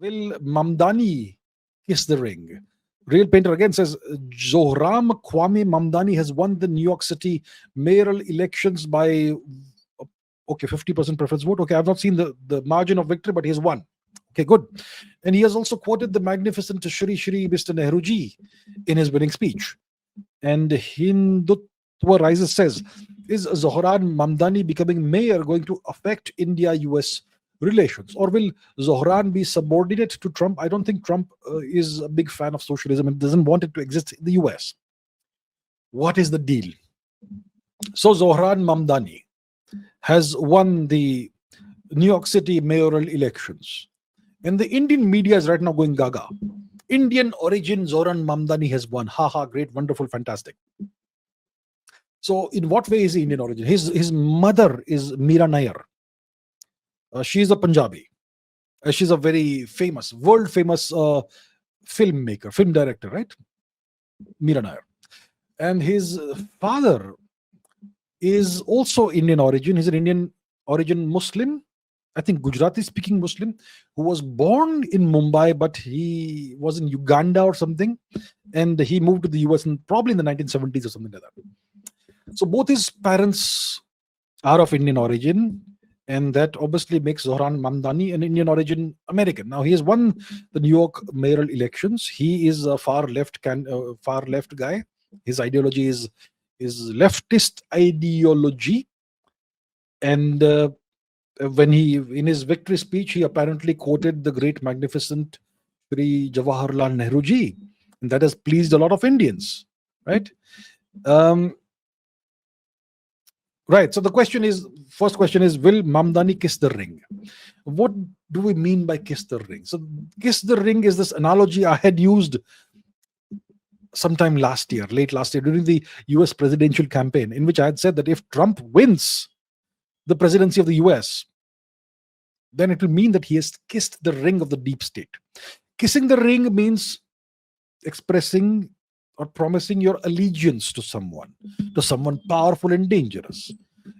Will Mamdani kiss the ring? Real Painter again says Zohran Mamdani has won the New York City mayoral elections by 50% preference vote. Okay, I've not seen the margin of victory, but he has won. Okay, good. And he has also quoted the magnificent Shri Shri Mr. Nehruji in his winning speech. And Hindutva Rises says, is Zohran Mamdani becoming mayor going to affect India-US relations? Or will Zohran be subordinate to Trump? I don't think Trump is a big fan of socialism and doesn't want it to exist in the US. What is the deal? So Zohran Mamdani has won the New York City mayoral elections. And the Indian media is right now going gaga. Indian origin Zohran Mamdani has won. Ha ha, great, wonderful, fantastic. So in what way is he Indian origin? His mother is Meera Nair. She is a Punjabi. She's a very famous, world famous filmmaker, film director, right? Meera Nair. And his father is also Indian origin. He's an Indian origin Muslim, I think Gujarati speaking Muslim, who was born in Mumbai, but he was in Uganda or something. And he moved to the US probably in the 1970s or something like that. So both his parents are of Indian origin, and that obviously makes Zohran Mamdani an Indian origin American. Now he has won the New York mayoral elections. He is a far left guy. His ideology is leftist ideology, and when he in his victory speech he apparently quoted the great magnificent Shri Jawaharlal Nehruji, and that has pleased a lot of Indians, right? Right. So the first question is, will Mamdani kiss the ring? What do we mean by kiss the ring? So kiss the ring is this analogy I had used sometime late last year, during the US presidential campaign, in which I had said that if Trump wins the presidency of the US, then it will mean that he has kissed the ring of the deep state. Kissing the ring means expressing or promising your allegiance to someone powerful and dangerous.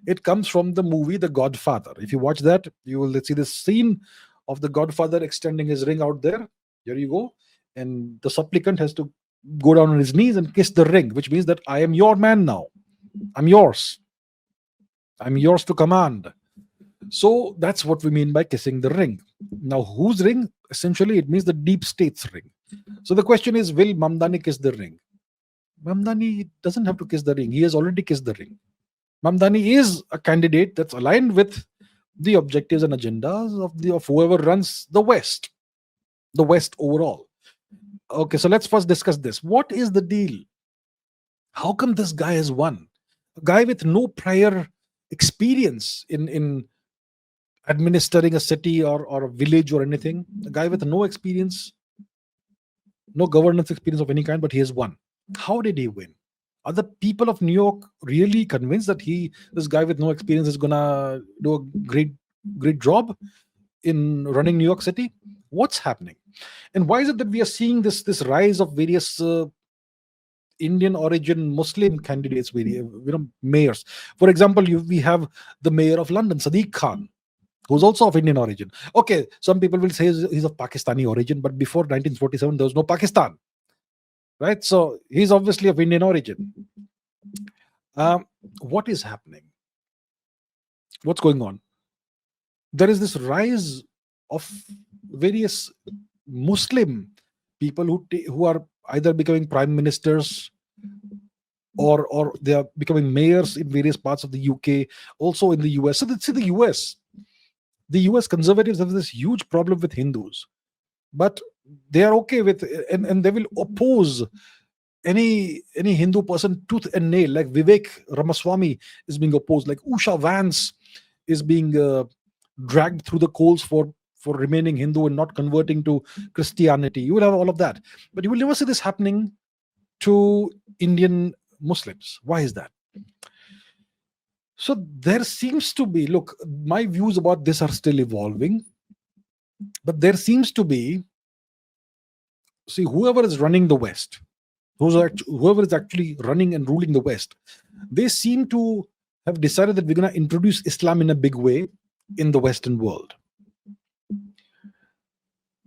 It comes from the movie The Godfather. If you watch that, you will see the scene of the Godfather extending his ring out there. Here you go. And the supplicant has to go down on his knees and kiss the ring, which means that I am your man now. I'm yours. I'm yours to command. So that's what we mean by kissing the ring. Now, whose ring? Essentially, it means the deep state's ring. So the question is, will Mamdani kiss the ring? Mamdani doesn't have to kiss the ring. He has already kissed the ring. Mamdani is a candidate that's aligned with the objectives and agendas of whoever runs the West overall. Okay, so let's first discuss this. What is the deal? How come this guy has won? A guy with no prior experience in administering a city or a village or anything. A guy with no experience, no governance experience of any kind, but he has won. How did he win? Are the people of New York really convinced that this guy with no experience is gonna do a great job in running New York City? What's happening? And why is it that we are seeing this rise of various Indian origin Muslim candidates, mayors? For example, we have the mayor of London, Sadiq Khan, who's also of Indian origin. Okay, some people will say he's of Pakistani origin, but before 1947, there was no Pakistan. Right? So he's obviously of Indian origin. What is happening? What's going on? There is this rise of various Muslim people who are either becoming prime ministers or they are becoming mayors in various parts of the UK, also in the US. So let's see the US conservatives have this huge problem with Hindus, but they are okay with, and they will oppose any Hindu person tooth and nail. Like Vivek Ramaswamy is being opposed, like Usha Vance is being dragged through the coals for remaining Hindu and not converting to Christianity. You will have all of that, but you will never see this happening to Indian Muslims. Why is that? So there seems to be, look, my views about this are still evolving, but there seems to be, see, whoever is running the West, whoever is actually running and ruling the West, they seem to have decided that we're going to introduce Islam in a big way in the Western world.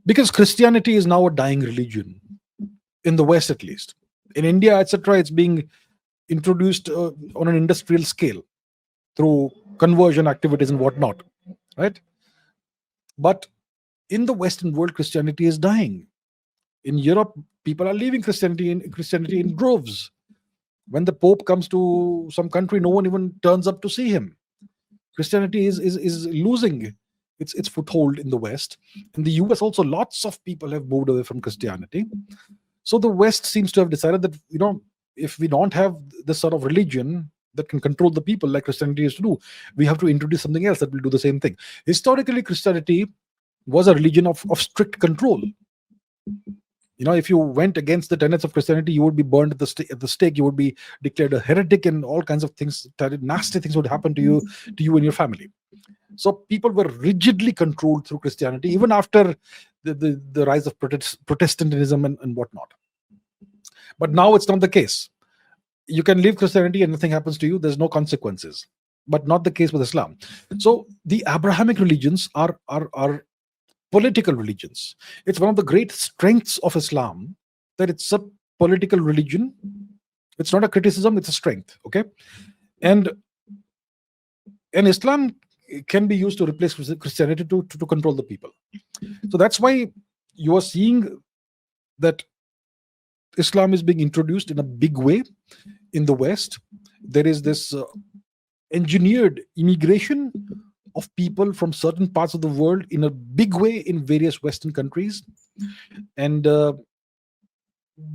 Because Christianity is now a dying religion in the West, at least. In India, etc., it's being introduced on an industrial scale through conversion activities and whatnot, right? But in the Western world, Christianity is dying. In Europe, people are leaving Christianity in droves. When the Pope comes to some country, no one even turns up to see him. Christianity is losing its foothold in the West. In the US, also, lots of people have moved away from Christianity. So the West seems to have decided that, if we don't have this sort of religion that can control the people like Christianity used to do, we have to introduce something else that will do the same thing. Historically, Christianity was a religion of strict control. If you went against the tenets of Christianity, you would be burned at the stake. You would be declared a heretic, and all kinds of things, nasty things would happen to you and your family. So people were rigidly controlled through Christianity, even after the rise of Protestantism and whatnot. But now it's not the case. You can leave Christianity and nothing happens to you. There's no consequences. But not the case with Islam. So the Abrahamic religions are political religions. It's one of the great strengths of Islam that it's a political religion. It's not a criticism, it's a strength. Okay. And Islam can be used to replace Christianity to control the people. So that's why you are seeing that Islam is being introduced in a big way in the West. There is this engineered immigration of people from certain parts of the world in a big way in various Western countries. And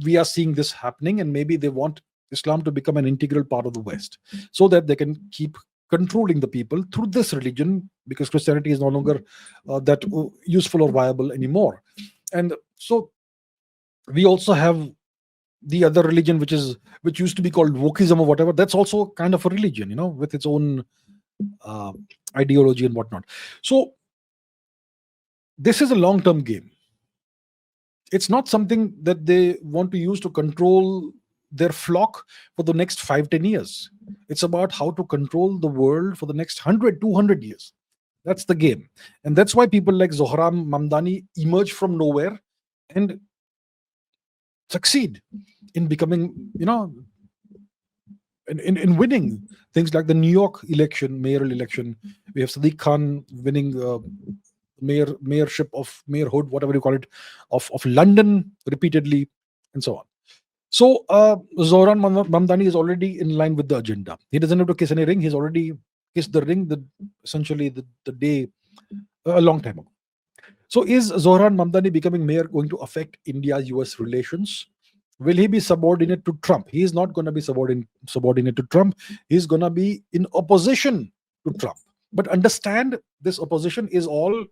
we are seeing this happening, and maybe they want Islam to become an integral part of the West so that they can keep controlling the people through this religion, because Christianity is no longer that useful or viable anymore. And so we also have the other religion, which used to be called wokeism or whatever. That's also kind of a religion, with its own ideology and whatnot. So this is a long-term game. It's not something that they want to use to control their flock for the next 5-10 years. It's about how to control the world for the next 100-200 years. That's the game. And that's why people like Zohran Mamdani emerge from nowhere and succeed in becoming, in winning things like the New York election, mayoral election. We have Sadiq Khan winning mayorhood, whatever you call it, of London repeatedly, and so on. So Zohran Mamdani is already in line with the agenda. He doesn't have to kiss any ring. He's already kissed the ring essentially the day a long time ago. So is Zohran Mamdani becoming mayor going to affect India-US relations? Will he be subordinate to Trump? He is not going to be subordinate to Trump. He's going to be in opposition to Trump. But understand, this opposition is all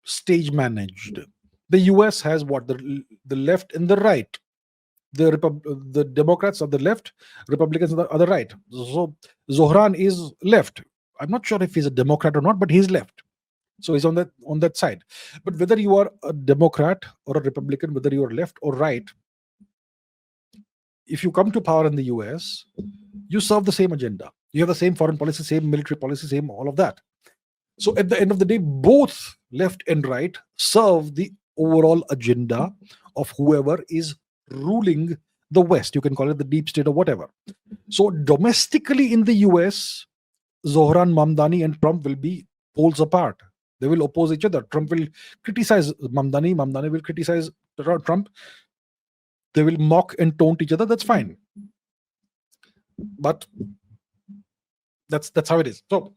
stage managed. The US has what? The left and the right. The Democrats are the left, Republicans are the right. So Zohran is left. I'm not sure if he's a Democrat or not, but he's left. So he's on that side. But whether you are a Democrat or a Republican, whether you are left or right, if you come to power in the US, you serve the same agenda. You have the same foreign policy, same military policy, same all of that. So at the end of the day, both left and right serve the overall agenda of whoever is ruling the West. You can call it the deep state or whatever. So domestically in the US, Zohran Mamdani and Trump will be poles apart. They will oppose each other. Trump will criticize Mamdani. Mamdani will criticize Trump. They will mock and taunt each other. That's fine. But that's how it is. So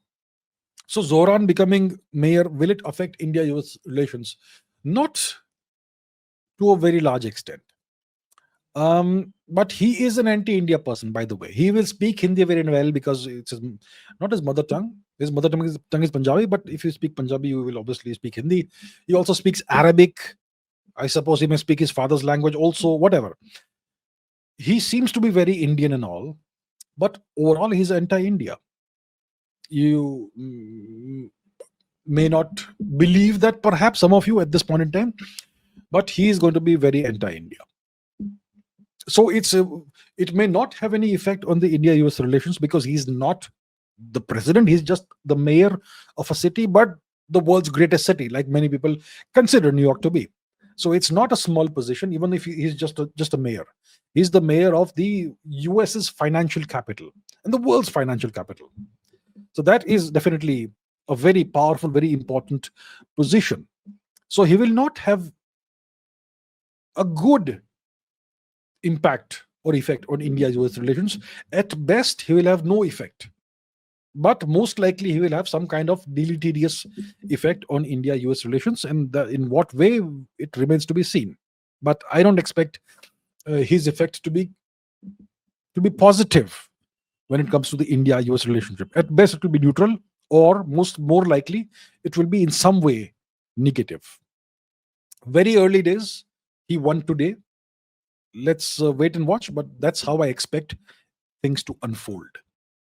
Zohran becoming mayor, will it affect India-US relations? Not to a very large extent. But he is an anti-India person, by the way. He will speak Hindi very well because it's not his mother tongue. His mother tongue is Punjabi, but if you speak Punjabi, you will obviously speak Hindi. He also speaks Arabic. I suppose he may speak his father's language also, whatever. He seems to be very Indian and all, but overall he's anti-India. You may not believe that, perhaps some of you at this point in time, but he is going to be very anti-India. So it may not have any effect on the India-US relations because he's not the president. He's just the mayor of a city, but the world's greatest city, like many people consider New York to be. So it's not a small position, even if he's just a mayor. He's the mayor of the US's financial capital and the world's financial capital. So that is definitely a very powerful, very important position. So he will not have a good impact or effect on India-US relations. At best, he will have no effect. But most likely, he will have some kind of deleterious effect on India-US relations, and in what way, it remains to be seen. But I don't expect his effect to be positive when it comes to the India-US relationship. At best, it will be neutral, or more likely, it will be in some way negative. Very early days, he won today. Let's wait and watch, but that's how I expect things to unfold.